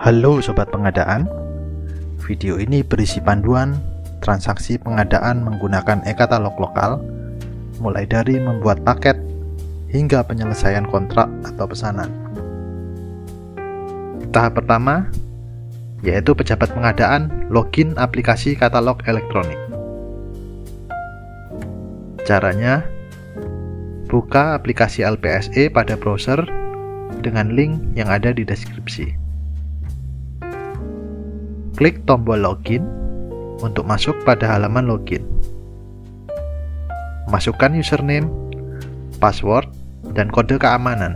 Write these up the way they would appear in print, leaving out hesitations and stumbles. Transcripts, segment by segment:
Halo Sobat Pengadaan, video ini berisi panduan transaksi pengadaan menggunakan e-katalog lokal, mulai dari membuat paket hingga penyelesaian kontrak atau pesanan. Tahap pertama yaitu pejabat pengadaan login aplikasi katalog elektronik. Caranya, buka aplikasi LPSE pada browser dengan link yang ada di deskripsi. Klik tombol login untuk masuk pada halaman login. Masukkan username, password, dan kode keamanan.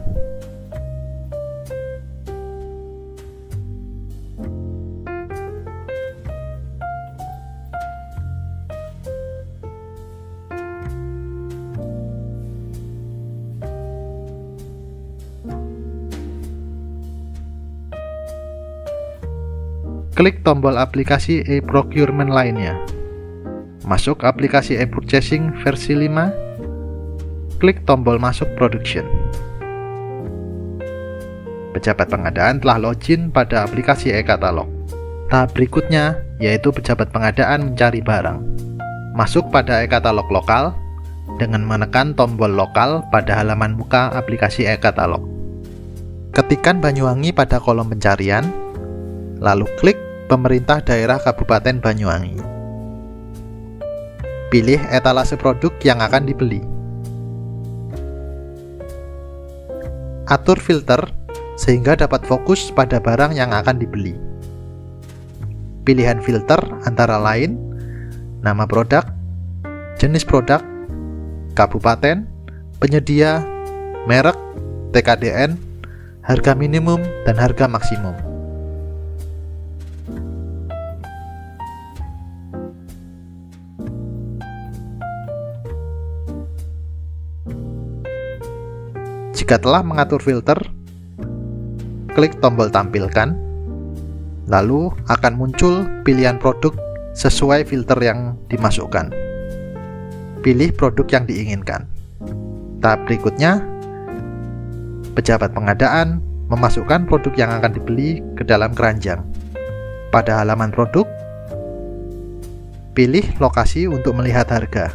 Klik tombol aplikasi e-procurement lainnya. Masuk aplikasi e-purchasing versi 5. Klik tombol masuk production. Pejabat pengadaan telah login pada aplikasi e-katalog. Tahap berikutnya yaitu pejabat pengadaan mencari barang. Masuk pada e-katalog lokal dengan menekan tombol lokal pada halaman muka aplikasi e-katalog. Ketikkan Banyuwangi pada kolom pencarian, lalu klik Pemerintah Daerah Kabupaten Banyuwangi. Pilih etalase produk yang akan dibeli. Atur filter sehingga dapat fokus pada barang yang akan dibeli. Pilihan filter antara lain nama produk, jenis produk, kabupaten, penyedia, merek, TKDN, harga minimum, dan harga maksimum. Jika telah mengatur filter, klik tombol tampilkan, lalu akan muncul pilihan produk sesuai filter yang dimasukkan. Pilih produk yang diinginkan. Tahap berikutnya, pejabat pengadaan memasukkan produk yang akan dibeli ke dalam keranjang. Pada halaman produk, pilih lokasi untuk melihat harga.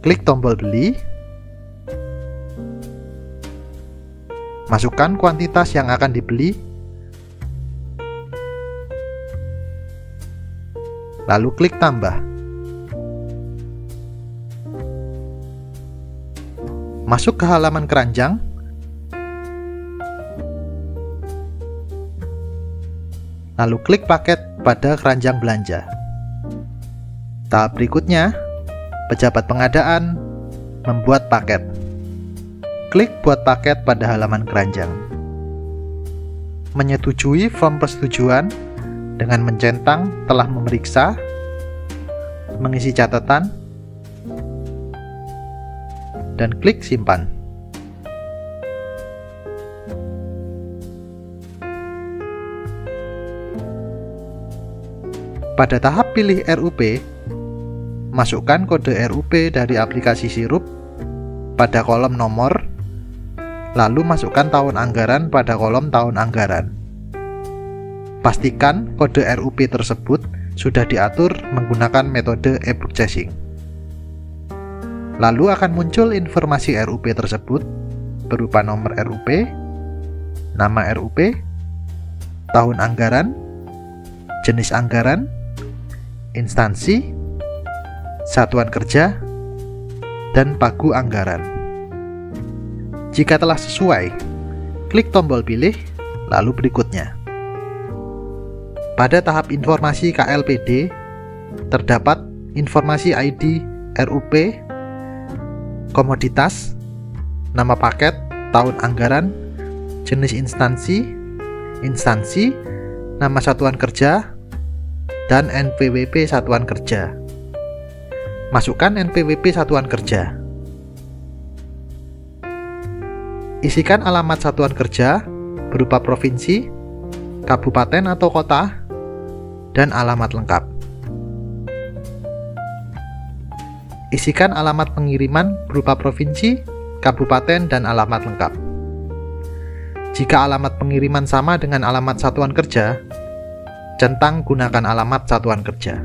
Klik tombol beli. Masukkan kuantitas yang akan dibeli, lalu klik tambah. Masuk ke halaman keranjang, lalu klik paket pada keranjang belanja. Tahap berikutnya, pejabat pengadaan membuat paket. Klik buat paket pada halaman keranjang. Menyetujui form persetujuan dengan mencentang telah memeriksa, mengisi catatan, dan klik simpan. Pada tahap pilih RUP, masukkan kode RUP dari aplikasi Sirup pada kolom nomor, lalu masukkan tahun anggaran pada kolom tahun anggaran. Pastikan kode RUP tersebut sudah diatur menggunakan metode e-purchasing. Lalu akan muncul informasi RUP tersebut berupa nomor RUP, nama RUP, tahun anggaran, jenis anggaran, instansi, satuan kerja, dan pagu anggaran. Jika telah sesuai, klik tombol pilih, lalu berikutnya. Pada tahap informasi KLPD, terdapat informasi ID RUP, komoditas, nama paket, tahun anggaran, jenis instansi, nama satuan kerja, dan NPWP satuan kerja. Masukkan NPWP satuan kerja. Isikan alamat satuan kerja berupa provinsi, kabupaten atau kota, dan alamat lengkap. Isikan alamat pengiriman berupa provinsi, kabupaten, dan alamat lengkap. Jika alamat pengiriman sama dengan alamat satuan kerja, centang gunakan alamat satuan kerja.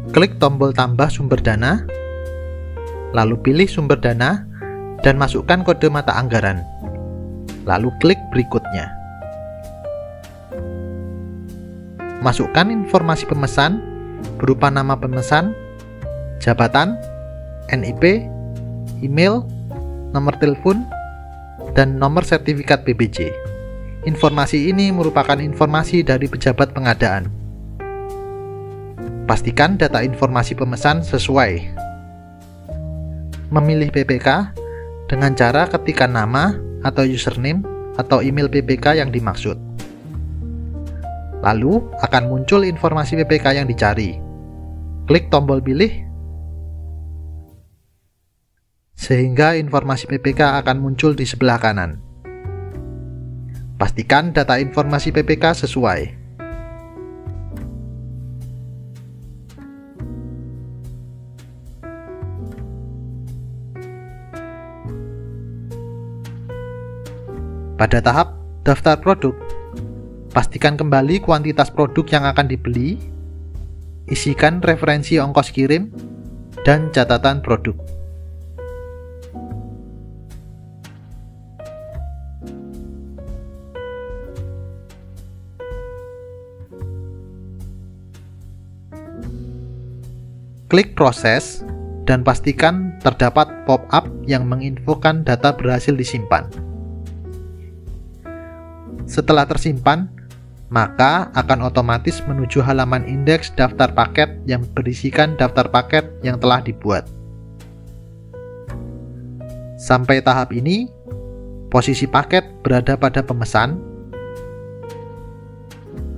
Klik tombol tambah sumber dana, lalu pilih sumber dana dan masukkan kode mata anggaran. Lalu klik berikutnya. Masukkan informasi pemesan berupa nama pemesan, jabatan, NIP, email, nomor telepon, dan nomor sertifikat BPJ. Informasi ini merupakan informasi dari pejabat pengadaan. Pastikan data informasi pemesan sesuai. Memilih PPK dengan cara ketikkan nama atau username atau email PPK yang dimaksud. Lalu akan muncul informasi PPK yang dicari. Klik tombol pilih, sehingga informasi PPK akan muncul di sebelah kanan. Pastikan data informasi PPK sesuai. Pada tahap daftar produk, pastikan kembali kuantitas produk yang akan dibeli, isikan referensi ongkos kirim, dan catatan produk. Klik proses dan pastikan terdapat pop-up yang menginfokan data berhasil disimpan. Setelah tersimpan, maka akan otomatis menuju halaman indeks daftar paket yang berisikan daftar paket yang telah dibuat. Sampai tahap ini, posisi paket berada pada pemesan,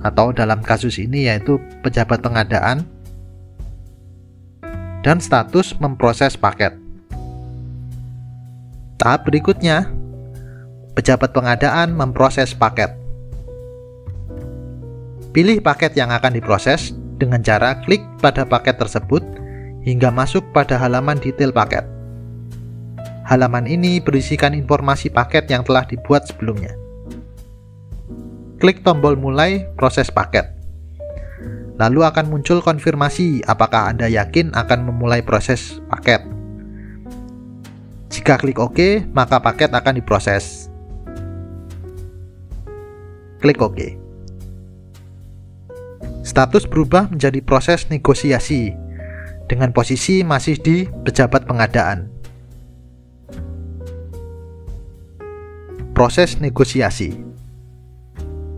atau dalam kasus ini yaitu pejabat pengadaan, dan status memproses paket. Tahap berikutnya, pejabat pengadaan memproses paket. Pilih paket yang akan diproses dengan cara klik pada paket tersebut hingga masuk pada halaman detail paket. Halaman ini berisikan informasi paket yang telah dibuat sebelumnya. Klik tombol mulai proses paket. Lalu akan muncul konfirmasi apakah Anda yakin akan memulai proses paket. Jika klik OK, maka paket akan diproses. Klik OK. Status berubah menjadi proses negosiasi dengan posisi masih di pejabat pengadaan. Proses negosiasi.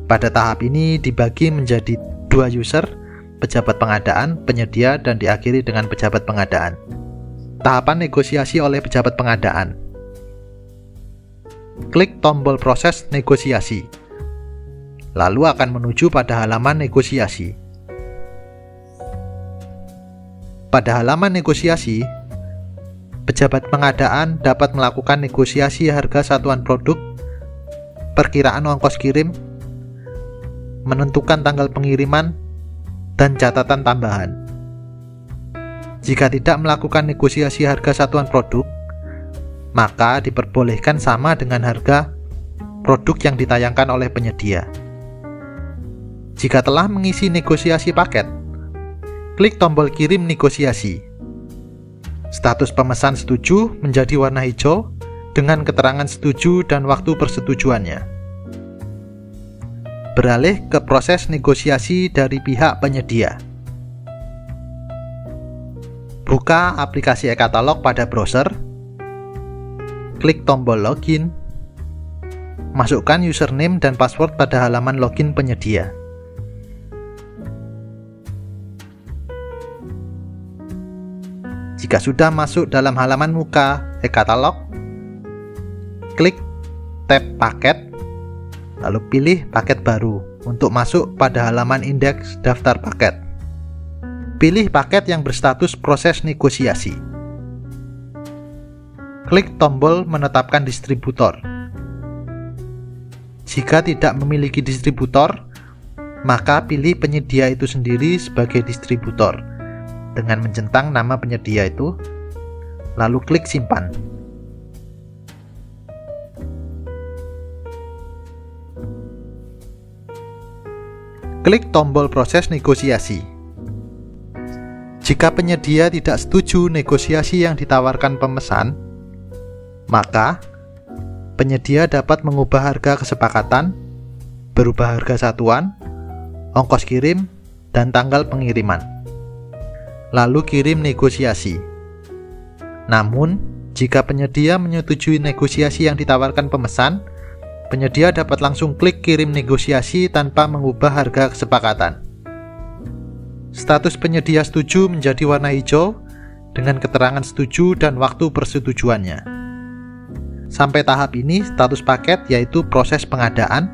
Pada tahap ini dibagi menjadi dua user, pejabat pengadaan, penyedia, dan diakhiri dengan pejabat pengadaan. Tahapan negosiasi oleh pejabat pengadaan. Klik tombol proses negosiasi. Lalu akan menuju pada halaman negosiasi. Pada halaman negosiasi, pejabat pengadaan dapat melakukan negosiasi harga satuan produk, perkiraan ongkos kirim, menentukan tanggal pengiriman, dan catatan tambahan. Jika tidak melakukan negosiasi harga satuan produk, maka diperbolehkan sama dengan harga produk yang ditayangkan oleh penyedia. Jika telah mengisi negosiasi paket, klik tombol kirim negosiasi. Status pemesan setuju menjadi warna hijau dengan keterangan setuju dan waktu persetujuannya. Beralih ke proses negosiasi dari pihak penyedia. Buka aplikasi e-katalog pada browser, klik tombol login, masukkan username dan password pada halaman login penyedia. Jika sudah masuk dalam halaman muka e-katalog, klik tab paket, lalu pilih paket baru untuk masuk pada halaman indeks daftar paket. Pilih paket yang berstatus proses negosiasi. Klik tombol menetapkan distributor. Jika tidak memiliki distributor, maka pilih penyedia itu sendiri sebagai distributor dengan mencentang nama penyedia itu, lalu klik simpan. Klik tombol proses negosiasi. Jika penyedia tidak setuju negosiasi yang ditawarkan pemesan, maka penyedia dapat mengubah harga kesepakatan, berubah harga satuan, ongkos kirim, dan tanggal pengiriman. Lalu kirim negosiasi. Namun, jika penyedia menyetujui negosiasi yang ditawarkan pemesan, penyedia dapat langsung klik kirim negosiasi tanpa mengubah harga kesepakatan. Status penyedia setuju menjadi warna hijau dengan keterangan setuju dan waktu persetujuannya. Sampai tahap ini, status paket yaitu proses pengadaan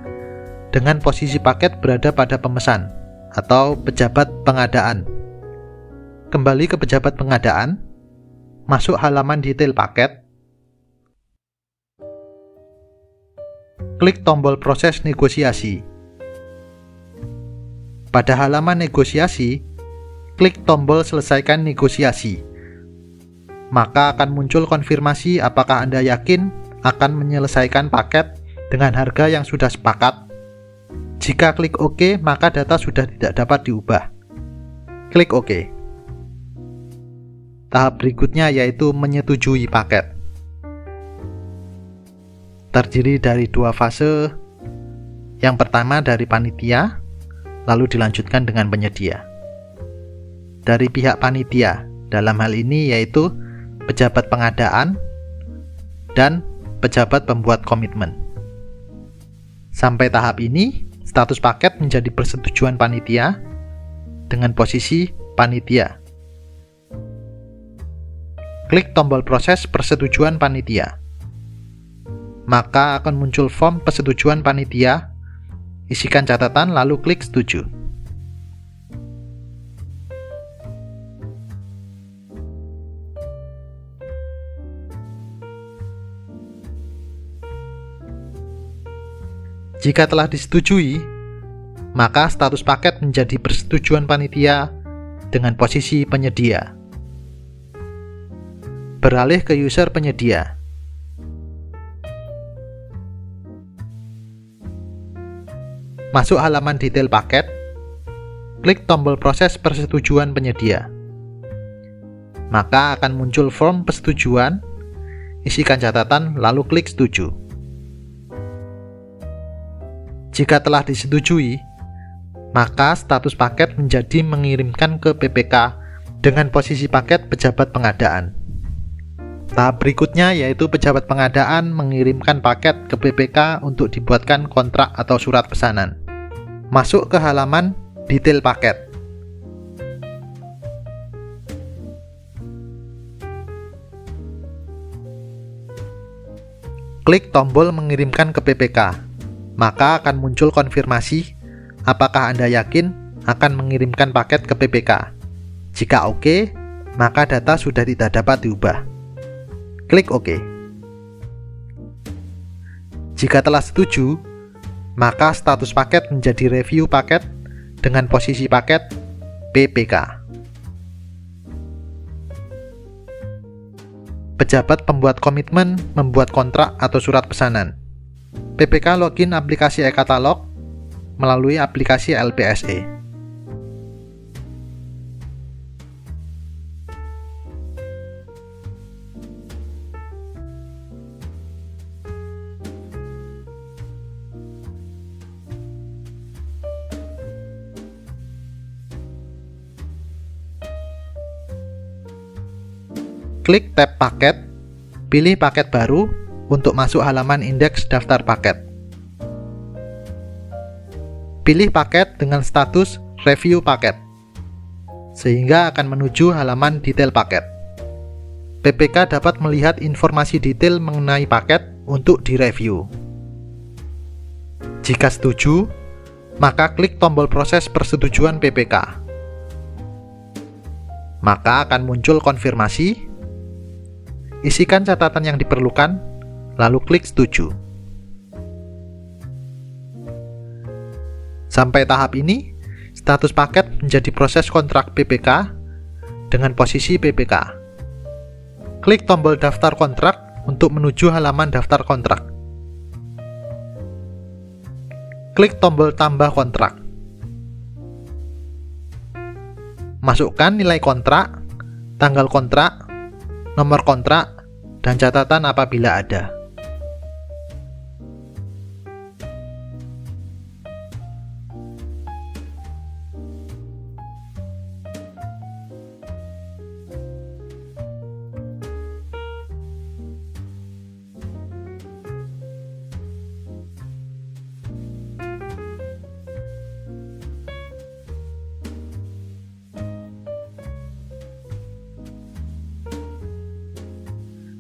dengan posisi paket berada pada pemesan atau pejabat pengadaan. Kembali ke pejabat pengadaan, masuk halaman detail paket, klik tombol proses negosiasi. Pada halaman negosiasi, klik tombol selesaikan negosiasi. Maka akan muncul konfirmasi apakah Anda yakin akan menyelesaikan paket dengan harga yang sudah sepakat. Jika klik OK, maka data sudah tidak dapat diubah. Klik OK. Tahap berikutnya yaitu menyetujui paket. Terdiri dari dua fase. Yang pertama dari panitia, lalu dilanjutkan dengan penyedia. Dari pihak panitia, dalam hal ini yaitu pejabat pengadaan dan pejabat pembuat komitmen. Sampai tahap ini, status paket menjadi persetujuan panitia dengan posisi panitia. Klik tombol proses persetujuan panitia. Maka akan muncul form persetujuan panitia. Isikan catatan lalu klik setuju. Jika telah disetujui, maka status paket menjadi persetujuan panitia dengan posisi penyedia. Beralih ke user penyedia. Masuk halaman detail paket, klik tombol proses persetujuan penyedia. Maka akan muncul form persetujuan, isikan catatan lalu klik setuju. Jika telah disetujui, maka status paket menjadi mengirimkan ke PPK dengan posisi paket pejabat pengadaan. Tahap berikutnya yaitu pejabat pengadaan mengirimkan paket ke PPK untuk dibuatkan kontrak atau surat pesanan. Masuk ke halaman detail paket. Klik tombol mengirimkan ke PPK. Maka akan muncul konfirmasi apakah Anda yakin akan mengirimkan paket ke PPK. Jika oke, maka data sudah tidak dapat diubah. Klik OK. Jika telah setuju, maka status paket menjadi review paket dengan posisi paket PPK. Pejabat pembuat komitmen membuat kontrak atau surat pesanan. PPK login aplikasi e-katalog melalui aplikasi LPSE. Klik tab paket, pilih paket baru untuk masuk halaman indeks daftar paket. Pilih paket dengan status review paket, sehingga akan menuju halaman detail paket. PPK dapat melihat informasi detail mengenai paket untuk direview. Jika setuju, maka klik tombol proses persetujuan PPK. Maka akan muncul konfirmasi. Isikan catatan yang diperlukan, lalu klik setuju. Sampai tahap ini, status paket menjadi proses kontrak PPK dengan posisi PPK. Klik tombol daftar kontrak untuk menuju halaman daftar kontrak. Klik tombol tambah kontrak. Masukkan nilai kontrak, tanggal kontrak, nomor kontrak, dan catatan apabila ada.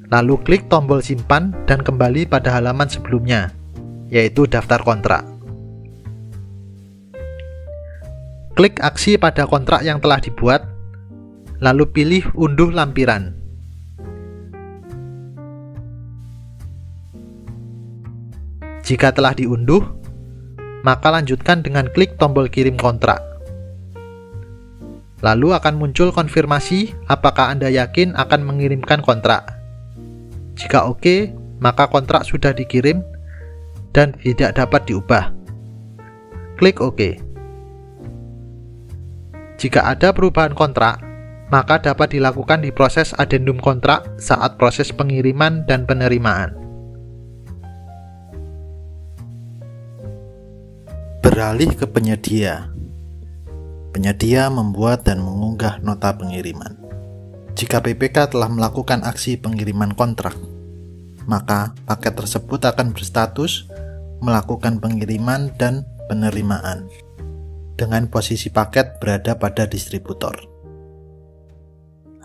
Lalu klik tombol simpan dan kembali pada halaman sebelumnya, yaitu daftar kontrak. Klik aksi pada kontrak yang telah dibuat, lalu pilih unduh lampiran. Jika telah diunduh, maka lanjutkan dengan klik tombol kirim kontrak. Lalu akan muncul konfirmasi apakah Anda yakin akan mengirimkan kontrak. Jika oke, maka kontrak sudah dikirim dan tidak dapat diubah. Klik OK. Jika ada perubahan kontrak, maka dapat dilakukan di proses adendum kontrak saat proses pengiriman dan penerimaan. Beralih ke penyedia. Penyedia membuat dan mengunggah nota pengiriman. Jika PPK telah melakukan aksi pengiriman kontrak, maka paket tersebut akan berstatus melakukan pengiriman dan penerimaan dengan posisi paket berada pada distributor.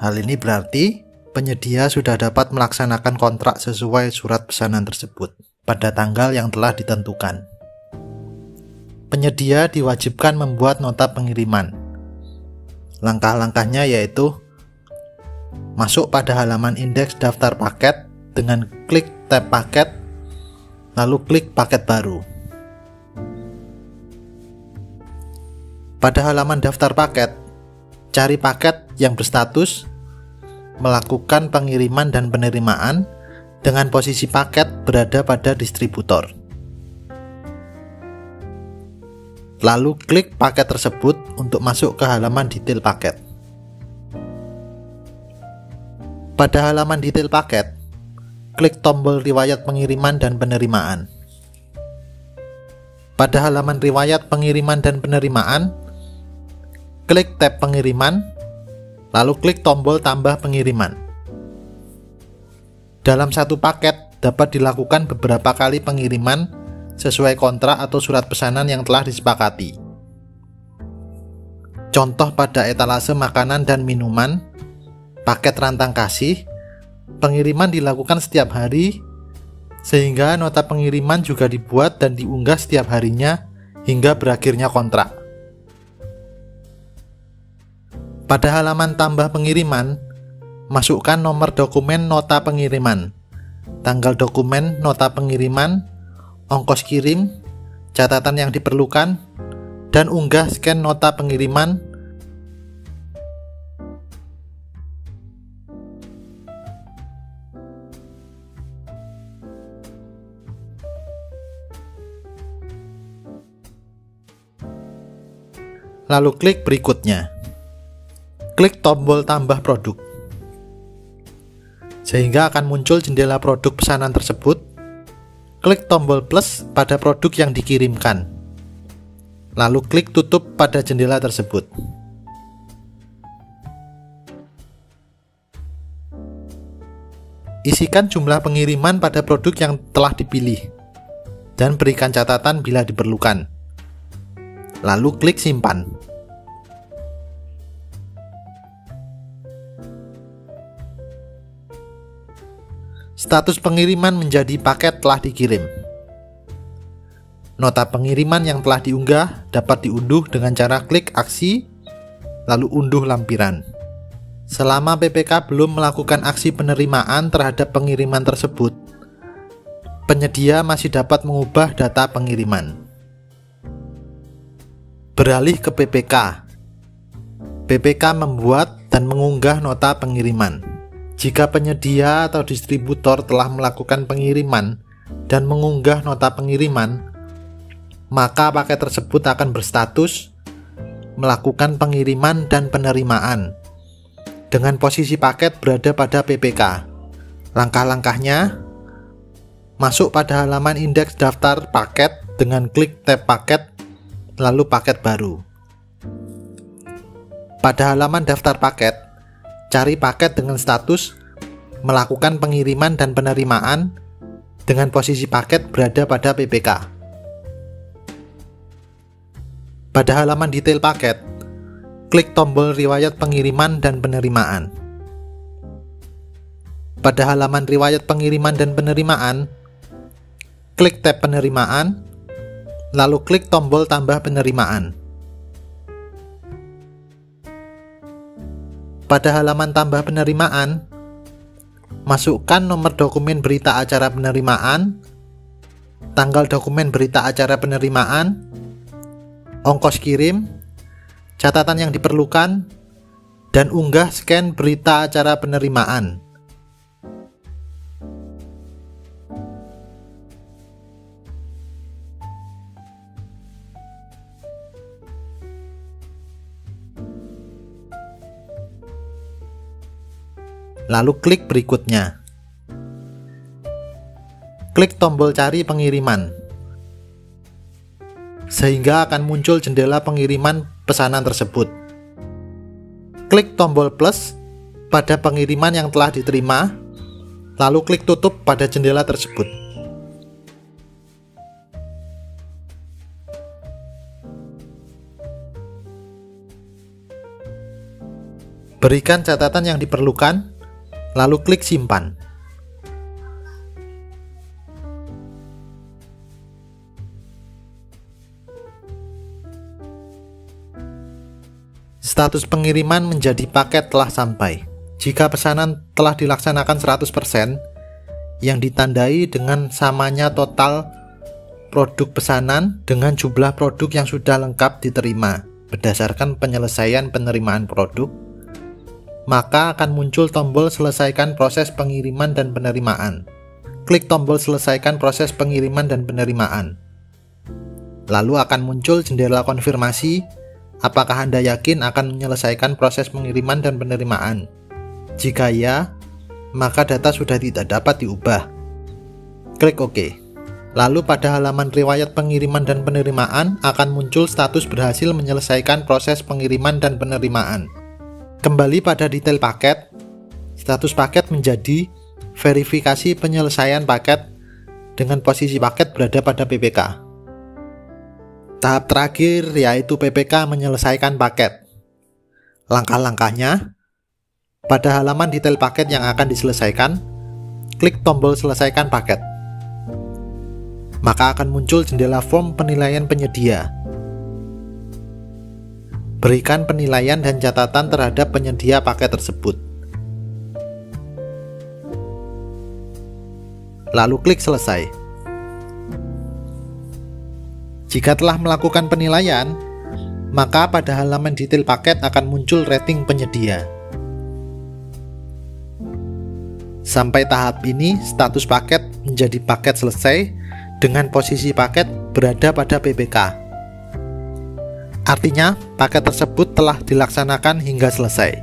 Hal ini berarti penyedia sudah dapat melaksanakan kontrak sesuai surat pesanan tersebut pada tanggal yang telah ditentukan. Penyedia diwajibkan membuat nota pengiriman. Langkah-langkahnya yaitu masuk pada halaman indeks daftar paket dengan klik tab paket, lalu klik paket baru. Pada halaman daftar paket, cari paket yang berstatus melakukan pengiriman dan penerimaan dengan posisi paket berada pada distributor. Lalu klik paket tersebut untuk masuk ke halaman detail paket. Pada halaman detail paket, klik tombol riwayat pengiriman dan penerimaan. Pada halaman riwayat pengiriman dan penerimaan, klik tab pengiriman, lalu klik tombol tambah pengiriman. Dalam satu paket dapat dilakukan beberapa kali pengiriman sesuai kontrak atau surat pesanan yang telah disepakati. Contoh pada etalase makanan dan minuman, paket rantang kasih, pengiriman dilakukan setiap hari, sehingga nota pengiriman juga dibuat dan diunggah setiap harinya hingga berakhirnya kontrak. Pada halaman tambah pengiriman, masukkan nomor dokumen nota pengiriman, tanggal dokumen nota pengiriman, ongkos kirim, catatan yang diperlukan, dan unggah scan nota pengiriman. Lalu klik berikutnya. Klik tombol tambah produk. Sehingga akan muncul jendela produk pesanan tersebut. Klik tombol plus pada produk yang dikirimkan. Lalu klik tutup pada jendela tersebut. Isikan jumlah pengiriman pada produk yang telah dipilih dan berikan catatan bila diperlukan. Lalu klik simpan. Status pengiriman menjadi paket telah dikirim. Nota pengiriman yang telah diunggah dapat diunduh dengan cara klik aksi, lalu unduh lampiran. Selama PPK belum melakukan aksi penerimaan terhadap pengiriman tersebut, penyedia masih dapat mengubah data pengiriman. Beralih ke PPK. PPK membuat dan mengunggah nota pengiriman. Jika penyedia atau distributor telah melakukan pengiriman dan mengunggah nota pengiriman, maka paket tersebut akan berstatus melakukan pengiriman dan penerimaan dengan posisi paket berada pada PPK. Langkah-langkahnya: masuk pada halaman indeks daftar paket dengan klik tab paket, lalu paket baru. Pada halaman daftar paket, cari paket dengan status melakukan pengiriman dan penerimaan dengan posisi paket berada pada PPK. Pada halaman detail paket, klik tombol riwayat pengiriman dan penerimaan. Pada halaman riwayat pengiriman dan penerimaan, klik tab penerimaan, lalu klik tombol tambah penerimaan. Pada halaman tambah penerimaan, masukkan nomor dokumen berita acara penerimaan, tanggal dokumen berita acara penerimaan, ongkos kirim, catatan yang diperlukan, dan unggah scan berita acara penerimaan. Lalu klik berikutnya. Klik tombol cari pengiriman, sehingga akan muncul jendela pengiriman pesanan tersebut. Klik tombol plus pada pengiriman yang telah diterima, lalu klik tutup pada jendela tersebut. Berikan catatan yang diperlukan, lalu klik simpan. Status pengiriman menjadi paket telah sampai. Jika pesanan telah dilaksanakan 100%, yang ditandai dengan samanya total produk pesanan dengan jumlah produk yang sudah lengkap diterima berdasarkan penyelesaian penerimaan produk, maka akan muncul tombol selesaikan proses pengiriman dan penerimaan. Klik tombol selesaikan proses pengiriman dan penerimaan. Lalu akan muncul jendela konfirmasi apakah Anda yakin akan menyelesaikan proses pengiriman dan penerimaan. Jika ya, maka data sudah tidak dapat diubah. Klik OK. Lalu pada halaman riwayat pengiriman dan penerimaan akan muncul status berhasil menyelesaikan proses pengiriman dan penerimaan. Kembali pada detail paket, status paket menjadi verifikasi penyelesaian paket dengan posisi paket berada pada PPK. Tahap terakhir yaitu PPK menyelesaikan paket. Langkah-langkahnya, pada halaman detail paket yang akan diselesaikan, klik tombol selesaikan paket. Maka akan muncul jendela form penilaian penyedia. Berikan penilaian dan catatan terhadap penyedia paket tersebut. Lalu klik selesai. Jika telah melakukan penilaian, maka pada halaman detail paket akan muncul rating penyedia. Sampai tahap ini, status paket menjadi paket selesai dengan posisi paket berada pada PPK. Artinya, paket tersebut telah dilaksanakan hingga selesai.